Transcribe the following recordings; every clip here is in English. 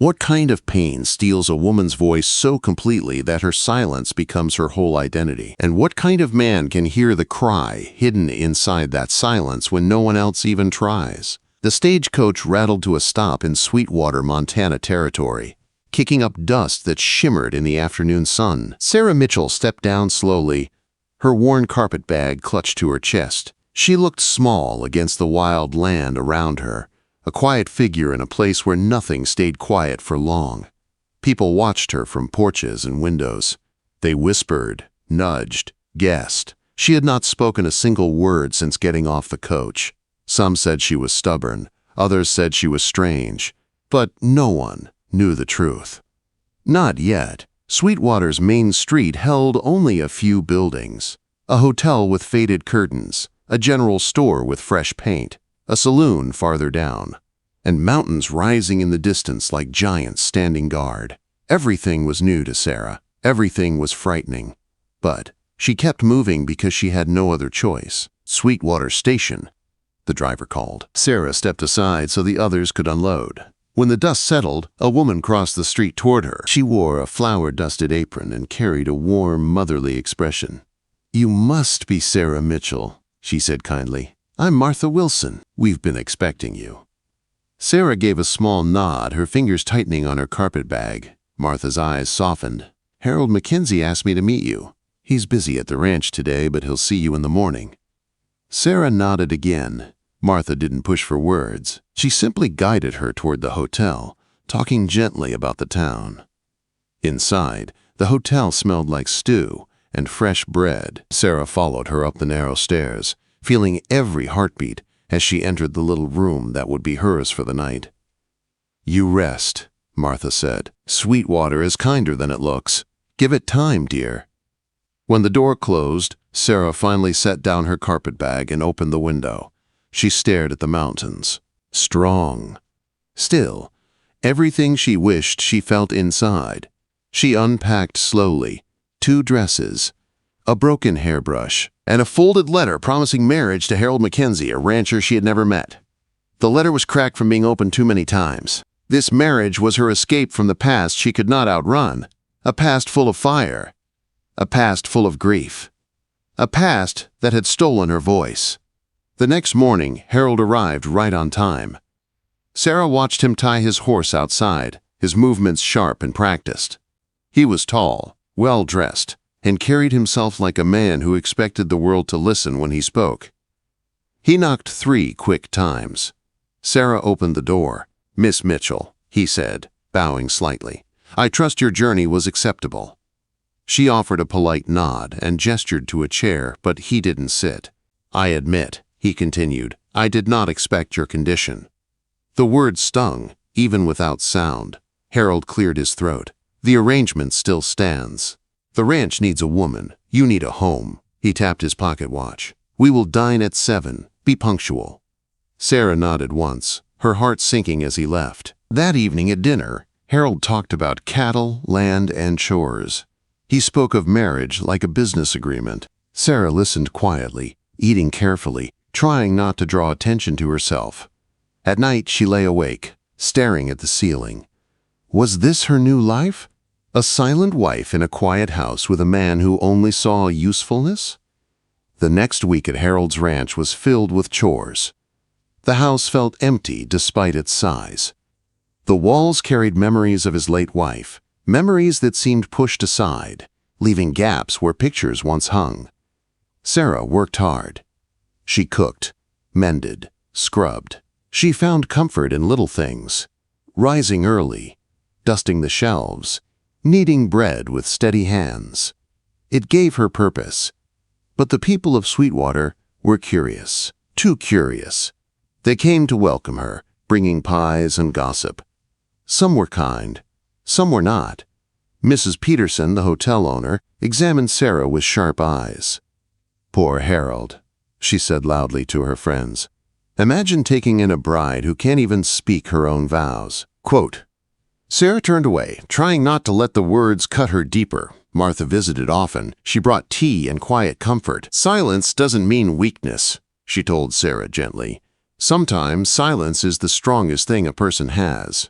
What kind of pain steals a woman's voice so completely that her silence becomes her whole identity? And what kind of man can hear the cry hidden inside that silence when no one else even tries? The stagecoach rattled to a stop in Sweetwater, Montana territory, kicking up dust that shimmered in the afternoon sun. Sarah Mitchell stepped down slowly, her worn carpet bag clutched to her chest. She looked small against the wild land around her, a quiet figure in a place where nothing stayed quiet for long. People watched her from porches and windows. They whispered, nudged, guessed. She had not spoken a single word since getting off the coach. Some said she was stubborn, others said she was strange, but no one knew the truth. Not yet. Sweetwater's main street held only a few buildings. A hotel with faded curtains, a general store with fresh paint, a saloon farther down, and mountains rising in the distance like giants standing guard. Everything was new to Sarah. Everything was frightening. But she kept moving because she had no other choice. Sweetwater Station, the driver called. Sarah stepped aside so the others could unload. When the dust settled, a woman crossed the street toward her. She wore a flour-dusted apron and carried a warm, motherly expression. "You must be Sarah Mitchell," she said kindly. "I'm Martha Wilson. We've been expecting you." Sarah gave a small nod, her fingers tightening on her carpet bag. Martha's eyes softened. "Harold Mackenzie asked me to meet you. He's busy at the ranch today, but he'll see you in the morning." Sarah nodded again. Martha didn't push for words. She simply guided her toward the hotel, talking gently about the town. Inside, the hotel smelled like stew and fresh bread. Sarah followed her up the narrow stairs, feeling every heartbeat as she entered the little room that would be hers for the night. "You rest," Martha said. "Sweetwater is kinder than it looks. Give it time, dear." When the door closed, Sarah finally set down her carpet bag and opened the window. She stared at the mountains. Strong. Still, everything she wished she felt inside. She unpacked slowly. 2 dresses, a broken hairbrush, and a folded letter promising marriage to Harold Mackenzie, a rancher she had never met. The letter was cracked from being opened too many times. This marriage was her escape from the past she could not outrun, a past full of fire, a past full of grief, a past that had stolen her voice. The next morning, Harold arrived right on time. Sarah watched him tie his horse outside, his movements sharp and practiced. He was tall, well-dressed, and carried himself like a man who expected the world to listen when he spoke. He knocked 3 quick times. Sarah opened the door. "Miss Mitchell," he said, bowing slightly. "I trust your journey was acceptable." She offered a polite nod and gestured to a chair, but he didn't sit. "I admit," he continued, "I did not expect your condition." The word stung, even without sound. Harold cleared his throat. "The arrangement still stands. The ranch needs a woman. You need a home." He tapped his pocket watch. "We will dine at 7. Be punctual." Sarah nodded once, her heart sinking as he left. That evening at dinner, Harold talked about cattle, land, and chores. He spoke of marriage like a business agreement. Sarah listened quietly, eating carefully, trying not to draw attention to herself. At night, she lay awake, staring at the ceiling. Was this her new life? A silent wife in a quiet house with a man who only saw usefulness? The next week at Harold's ranch was filled with chores. The house felt empty despite its size. The walls carried memories of his late wife, memories that seemed pushed aside, leaving gaps where pictures once hung. Sarah worked hard. She cooked, mended, scrubbed. She found comfort in little things, rising early, dusting the shelves, kneading bread with steady hands. It gave her purpose. But the people of Sweetwater were curious, too curious. They came to welcome her, bringing pies and gossip. Some were kind, some were not. Mrs. Peterson, the hotel owner, examined Sarah with sharp eyes. "Poor Harold," she said loudly to her friends. "Imagine taking in a bride who can't even speak her own vows." Quote, Sarah turned away, trying not to let the words cut her deeper. Martha visited often. She brought tea and quiet comfort. "Silence doesn't mean weakness," she told Sarah gently. "Sometimes silence is the strongest thing a person has."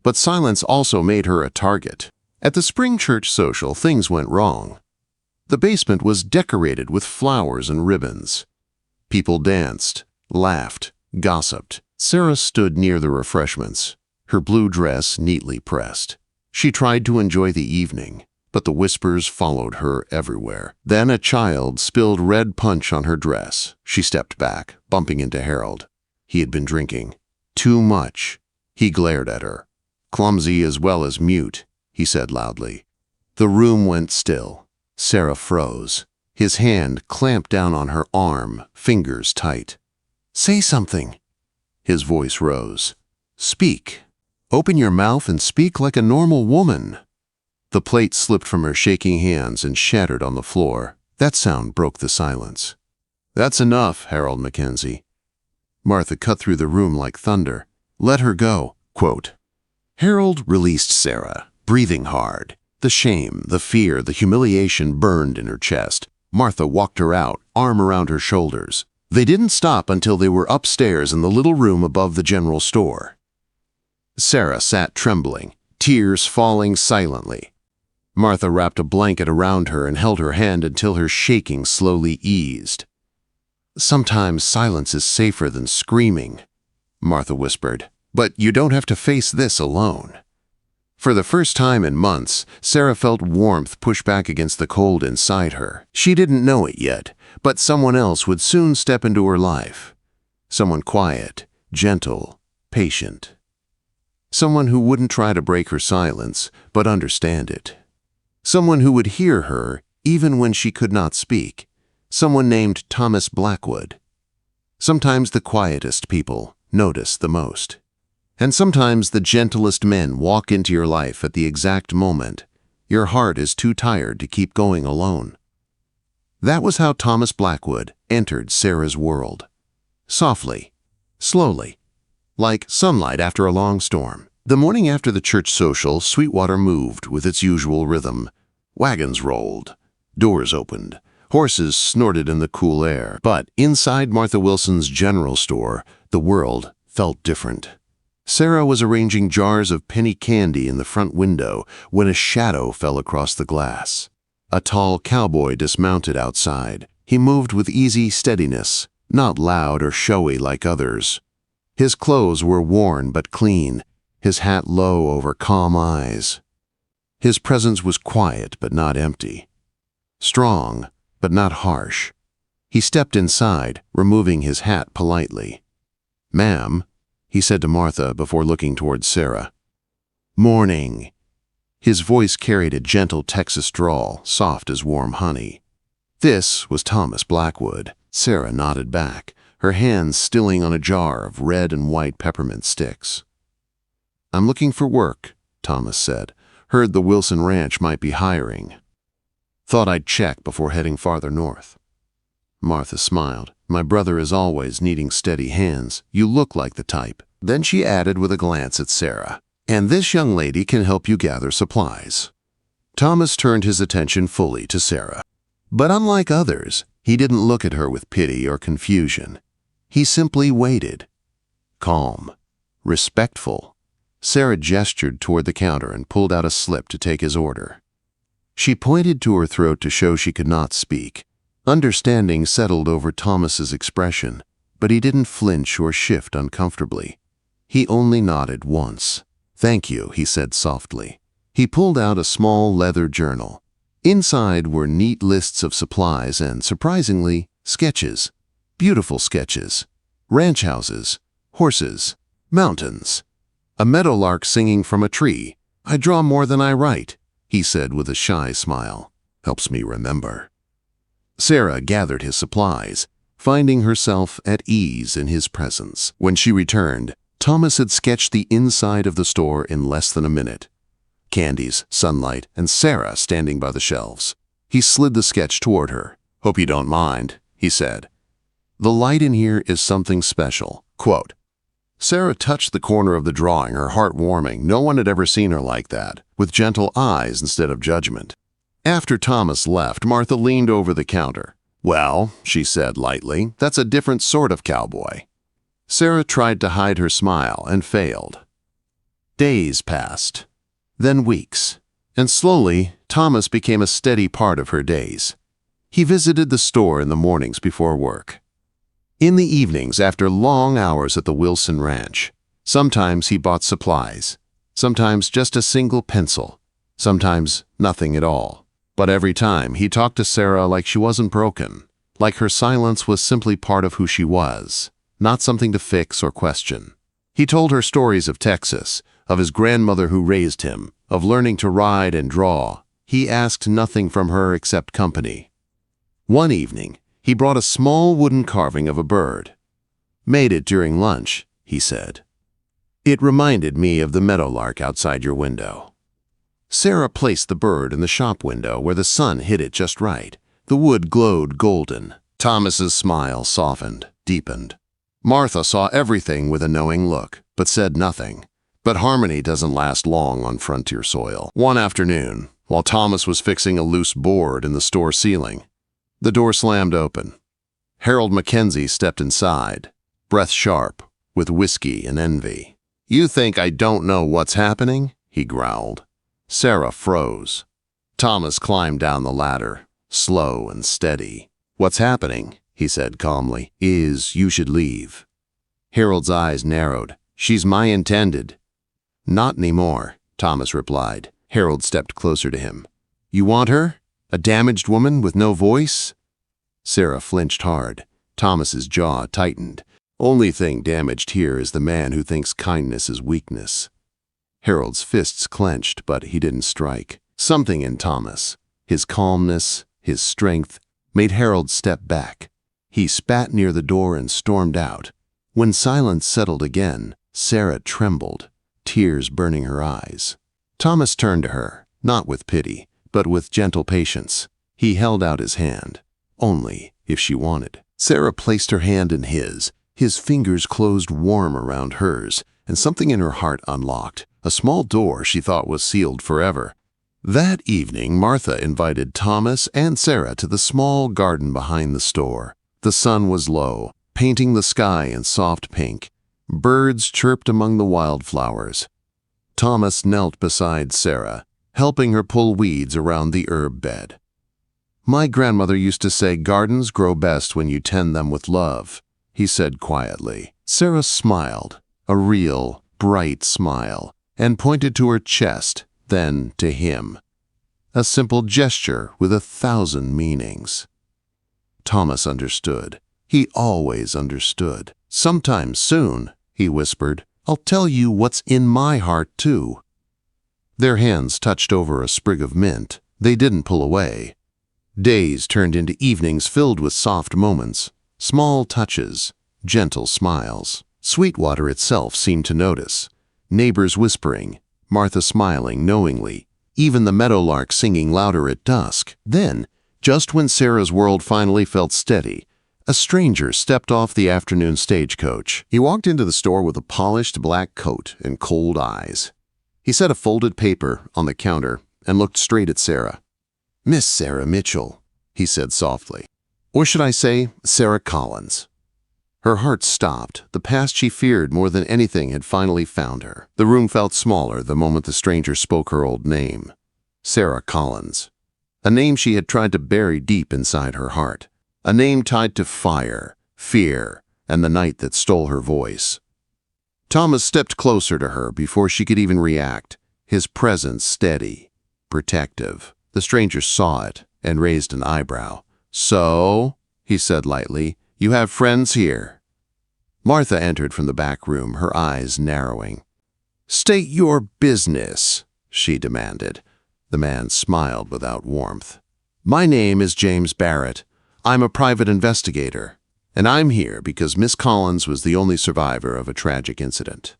But silence also made her a target. At the spring church social, things went wrong. The basement was decorated with flowers and ribbons. People danced, laughed, gossiped. Sarah stood near the refreshments, her blue dress neatly pressed. She tried to enjoy the evening, but the whispers followed her everywhere. Then a child spilled red punch on her dress. She stepped back, bumping into Harold. He had been drinking. Too much. He glared at her. "Clumsy as well as mute," he said loudly. The room went still. Sarah froze. His hand clamped down on her arm, fingers tight. "Say something." His voice rose. "Speak. Open your mouth and speak like a normal woman." The plate slipped from her shaking hands and shattered on the floor. That sound broke the silence. "That's enough, Harold Mackenzie." Martha cut through the room like thunder. "Let her go." Quote. Harold released Sarah, breathing hard. The shame, the fear, the humiliation burned in her chest. Martha walked her out, arm around her shoulders. They didn't stop until they were upstairs in the little room above the general store. Sarah sat trembling, tears falling silently. Martha wrapped a blanket around her and held her hand until her shaking slowly eased. "Sometimes silence is safer than screaming," Martha whispered. "But you don't have to face this alone." For the first time in months, Sarah felt warmth push back against the cold inside her. She didn't know it yet, but someone else would soon step into her life. Someone quiet, gentle, patient. Someone who wouldn't try to break her silence, but understand it. Someone who would hear her even when she could not speak. Someone named Thomas Blackwood. Sometimes the quietest people notice the most. And sometimes the gentlest men walk into your life at the exact moment your heart is too tired to keep going alone. That was how Thomas Blackwood entered Sarah's world. Softly, slowly, like sunlight after a long storm. The morning after the church social, Sweetwater moved with its usual rhythm. Wagons rolled, doors opened, horses snorted in the cool air. But inside Martha Wilson's general store, the world felt different. Sarah was arranging jars of penny candy in the front window when a shadow fell across the glass. A tall cowboy dismounted outside. He moved with easy steadiness, not loud or showy like others. His clothes were worn but clean, his hat low over calm eyes. His presence was quiet but not empty. Strong but not harsh. He stepped inside, removing his hat politely. "Ma'am," he said to Martha before looking towards Sarah. "Morning." His voice carried a gentle Texas drawl, soft as warm honey. This was Thomas Blackwood. Sarah nodded back, her hands stilling on a jar of red and white peppermint sticks. "I'm looking for work," Thomas said. "Heard the Wilson Ranch might be hiring. Thought I'd check before heading farther north." Martha smiled. "My brother is always needing steady hands. You look like the type." Then she added with a glance at Sarah, "And this young lady can help you gather supplies." Thomas turned his attention fully to Sarah. But unlike others, he didn't look at her with pity or confusion. He simply waited. Calm, respectful. Sarah gestured toward the counter and pulled out a slip to take his order. She pointed to her throat to show she could not speak. Understanding settled over Thomas's expression, but he didn't flinch or shift uncomfortably. He only nodded once. "Thank you," he said softly. He pulled out a small leather journal. Inside were neat lists of supplies and, surprisingly, sketches. Beautiful sketches. Ranch houses, horses, mountains. A meadowlark singing from a tree. "I draw more than I write," he said with a shy smile. "Helps me remember." Sarah gathered his supplies, finding herself at ease in his presence. When she returned, Thomas had sketched the inside of the store in less than a minute. Candies, sunlight, and Sarah standing by the shelves. He slid the sketch toward her. "Hope you don't mind," he said. "The light in here is something special." Quote. Sarah touched the corner of the drawing, her heart warming. No one had ever seen her like that, with gentle eyes instead of judgment. After Thomas left, Martha leaned over the counter. "Well," she said lightly, "that's a different sort of cowboy." Sarah tried to hide her smile and failed. Days passed, then weeks, and slowly Thomas became a steady part of her days. He visited the store in the mornings before work. In the evenings after long hours at the Wilson Ranch, sometimes he bought supplies, sometimes just a single pencil, sometimes nothing at all. But every time he talked to Sarah like she wasn't broken, like her silence was simply part of who she was, not something to fix or question. He told her stories of Texas, of his grandmother who raised him, of learning to ride and draw. He asked nothing from her except company. One evening, he brought a small wooden carving of a bird. "Made it during lunch," he said. "It reminded me of the meadowlark outside your window." Sarah placed the bird in the shop window where the sun hit it just right. The wood glowed golden. Thomas's smile softened, deepened. Martha saw everything with a knowing look, but said nothing. But harmony doesn't last long on frontier soil. One afternoon, while Thomas was fixing a loose board in the store ceiling, the door slammed open. Harold Mackenzie stepped inside, breath sharp, with whiskey and envy. "You think I don't know what's happening?" he growled. Sarah froze. Thomas climbed down the ladder, slow and steady. "What's happening," he said calmly, "is you should leave." Harold's eyes narrowed. "She's my intended." "Not anymore," Thomas replied. Harold stepped closer to him. "You want her? A damaged woman with no voice?" Sarah flinched hard. Thomas's jaw tightened. "Only thing damaged here is the man who thinks kindness is weakness." Harold's fists clenched, but he didn't strike. Something in Thomas, his calmness, his strength, made Harold step back. He spat near the door and stormed out. When silence settled again, Sarah trembled, tears burning her eyes. Thomas turned to her, not with pity, but with gentle patience. He held out his hand, only if she wanted. Sarah placed her hand in his fingers closed warm around hers, and something in her heart unlocked, a small door she thought was sealed forever. That evening, Martha invited Thomas and Sarah to the small garden behind the store. The sun was low, painting the sky in soft pink. Birds chirped among the wildflowers. Thomas knelt beside Sarah, helping her pull weeds around the herb bed. "My grandmother used to say gardens grow best when you tend them with love," he said quietly. Sarah smiled, a real, bright smile, and pointed to her chest, then to him. A simple gesture with 1,000 meanings. Thomas understood. He always understood. "Sometime soon," he whispered, "I'll tell you what's in my heart too." Their hands touched over a sprig of mint. They didn't pull away. Days turned into evenings filled with soft moments, small touches, gentle smiles. Sweetwater itself seemed to notice. Neighbors whispering, Martha smiling knowingly, even the meadowlark singing louder at dusk. Then, just when Sarah's world finally felt steady, a stranger stepped off the afternoon stagecoach. He walked into the store with a polished black coat and cold eyes. He set a folded paper on the counter and looked straight at Sarah. "Miss Sarah Mitchell," he said softly. "Or should I say, Sarah Collins?" Her heart stopped. The past she feared more than anything had finally found her. The room felt smaller the moment the stranger spoke her old name. Sarah Collins. A name she had tried to bury deep inside her heart. A name tied to fire, fear, and the night that stole her voice. Thomas stepped closer to her before she could even react, his presence steady, protective. The stranger saw it and raised an eyebrow. "So," he said lightly, "you have friends here." Martha entered from the back room, her eyes narrowing. "State your business," she demanded. The man smiled without warmth. "My name is James Barrett. I'm a private investigator, and I'm here because Miss Collins was the only survivor of a tragic incident."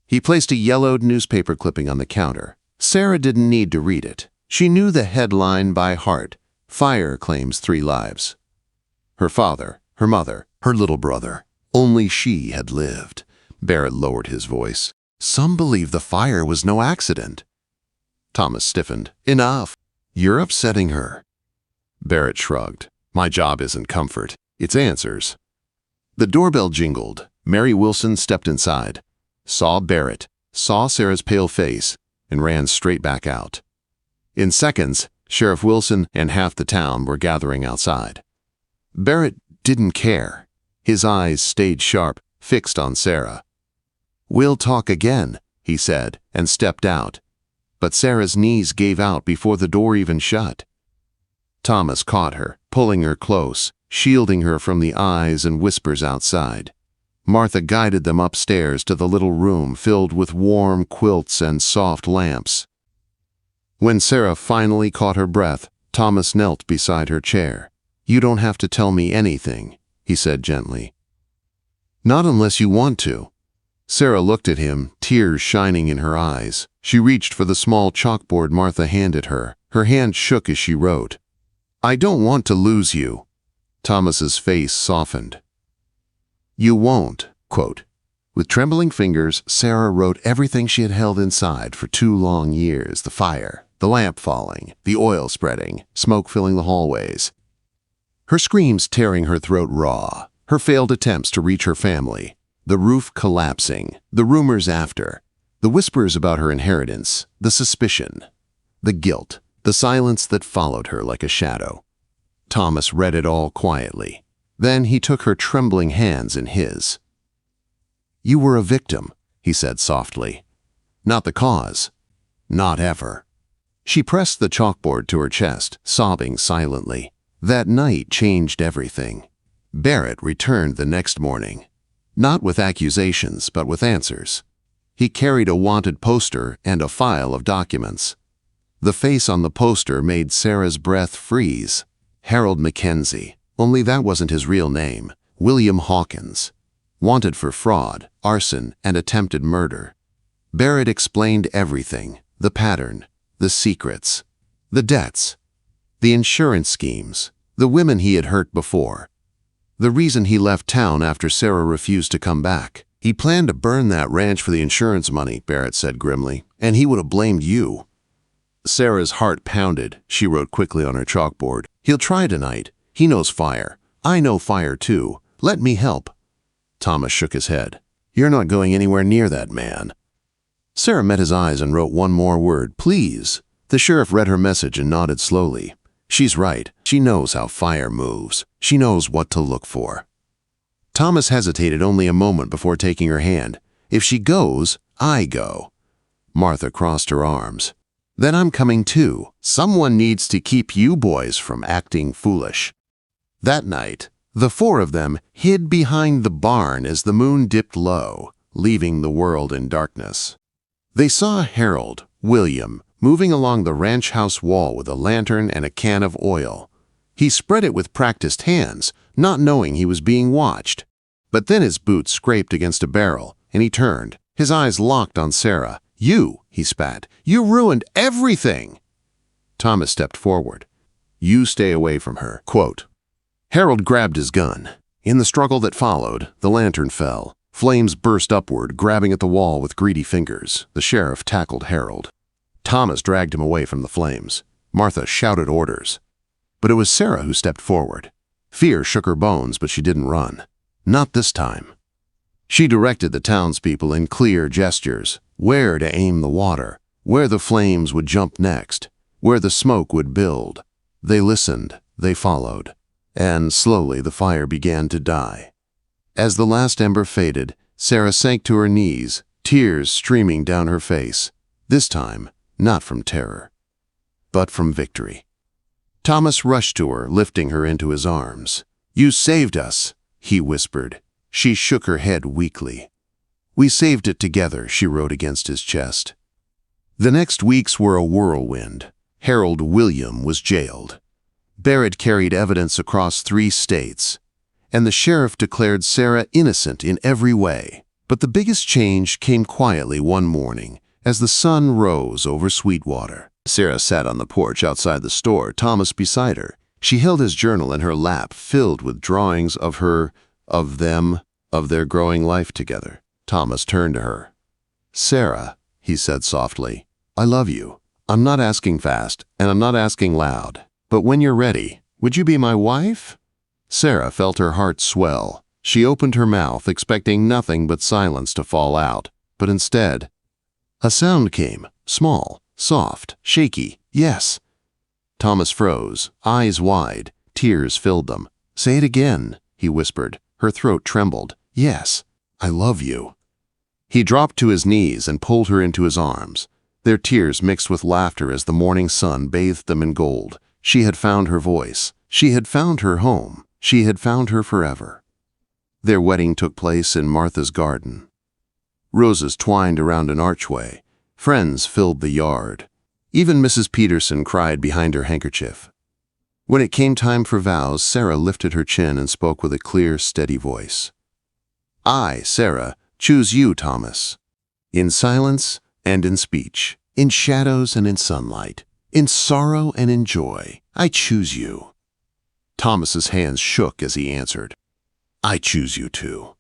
He placed a yellowed newspaper clipping on the counter. Sarah didn't need to read it. She knew the headline by heart. "Fire claims 3 lives." Her father, her mother, her little brother. Only she had lived. Barrett lowered his voice. "Some believe the fire was no accident." Thomas stiffened. "Enough. You're upsetting her." Barrett shrugged. "My job isn't comfort. It's answers." The doorbell jingled. Mary Wilson stepped inside, saw Barrett, saw Sarah's pale face, and ran straight back out. In seconds, Sheriff Wilson and half the town were gathering outside. Barrett didn't care. His eyes stayed sharp, fixed on Sarah. "We'll talk again," he said, and stepped out. But Sarah's knees gave out before the door even shut. Thomas caught her, pulling her close, shielding her from the eyes and whispers outside. Martha guided them upstairs to the little room filled with warm quilts and soft lamps. When Sarah finally caught her breath, Thomas knelt beside her chair. "You don't have to tell me anything," he said gently. "Not unless you want to." Sarah looked at him, tears shining in her eyes. She reached for the small chalkboard Martha handed her. Her hand shook as she wrote, "I don't want to lose you." Thomas's face softened. "You won't," quote. With trembling fingers, Sarah wrote everything she had held inside for 2 long years: the fire, the lamp falling, the oil spreading, smoke filling the hallways. Her screams tearing her throat raw, her failed attempts to reach her family, the roof collapsing, the rumors after, the whispers about her inheritance, the suspicion, the guilt, the silence that followed her like a shadow. Thomas read it all quietly. Then he took her trembling hands in his. "You were a victim," he said softly. "Not the cause. Not ever." She pressed the chalkboard to her chest, sobbing silently. That night changed everything. Barrett returned the next morning. Not with accusations, but with answers. He carried a wanted poster and a file of documents. The face on the poster made Sarah's breath freeze. Harold Mackenzie, only that wasn't his real name. William Hawkins. Wanted for fraud, arson, and attempted murder. Barrett explained everything: the pattern, the secrets, the debts, the insurance schemes, the women he had hurt before. The reason he left town after Sarah refused to come back. "He planned to burn that ranch for the insurance money," Barrett said grimly, "and he would have blamed you." Sarah's heart pounded. She wrote quickly on her chalkboard, "He'll try tonight. He knows fire. I know fire too. Let me help." Thomas shook his head. "You're not going anywhere near that man." Sarah met his eyes and wrote one more word, "Please." The sheriff read her message and nodded slowly. "She's right. She knows how fire moves. She knows what to look for." Thomas hesitated only a moment before taking her hand. "If she goes, I go." Martha crossed her arms. "Then I'm coming too. Someone needs to keep you boys from acting foolish." That night, the 4 of them hid behind the barn as the moon dipped low, leaving the world in darkness. They saw Harold, William, moving along the ranch house wall with a lantern and a can of oil. He spread it with practiced hands, not knowing he was being watched. But then his boots scraped against a barrel, and he turned, his eyes locked on Sarah. "You," he spat, "you ruined everything." Thomas stepped forward. "You stay away from her," quote. Harold grabbed his gun. In the struggle that followed, the lantern fell. Flames burst upward, grabbing at the wall with greedy fingers. The sheriff tackled Harold. Thomas dragged him away from the flames. Martha shouted orders. But it was Sarah who stepped forward. Fear shook her bones, but she didn't run. Not this time. She directed the townspeople in clear gestures, where to aim the water, where the flames would jump next, where the smoke would build. They listened, they followed, and slowly the fire began to die. As the last ember faded, Sarah sank to her knees, tears streaming down her face. This time, not from terror, but from victory. Thomas rushed to her, lifting her into his arms. "You saved us," he whispered. She shook her head weakly. "We saved it together," she wrote against his chest. The next weeks were a whirlwind. Harold William was jailed. Barrett carried evidence across 3 states, and the sheriff declared Sarah innocent in every way. But the biggest change came quietly one morning, as the sun rose over Sweetwater. Sarah sat on the porch outside the store, Thomas beside her. She held his journal in her lap, filled with drawings of her, of them, of their growing life together. Thomas turned to her. "Sarah," he said softly, "I love you. I'm not asking fast, and I'm not asking loud. But when you're ready, would you be my wife?" Sarah felt her heart swell. She opened her mouth, expecting nothing but silence to fall out. But instead, A sound came, small, soft, shaky. Yes. Thomas froze, eyes wide. Tears filled them. "Say it again," he whispered. Her throat trembled. "Yes, I love you." He dropped to his knees and pulled her into his arms. Their tears mixed with laughter as the morning sun bathed them in gold. She had found her voice. She had found her home. She had found her forever. Their wedding took place in Martha's garden. Roses twined around an archway. Friends filled the yard. Even Mrs. Peterson cried behind her handkerchief. When it came time for vows, Sarah lifted her chin and spoke with a clear, steady voice. "I, Sarah, choose you, Thomas. In silence and in speech, in shadows and in sunlight, in sorrow and in joy, I choose you." Thomas's hands shook as he answered, "I choose you too."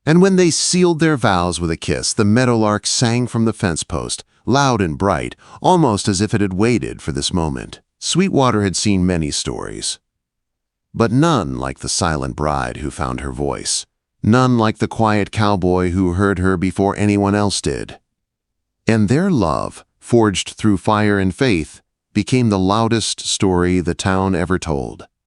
And when they sealed their vows with a kiss, the meadowlark sang from the fence post, loud and bright, almost as if it had waited for this moment. Sweetwater had seen many stories, but none like the silent bride who found her voice, none like the quiet cowboy who heard her before anyone else did. And their love, forged through fire and faith, became the loudest story the town ever told.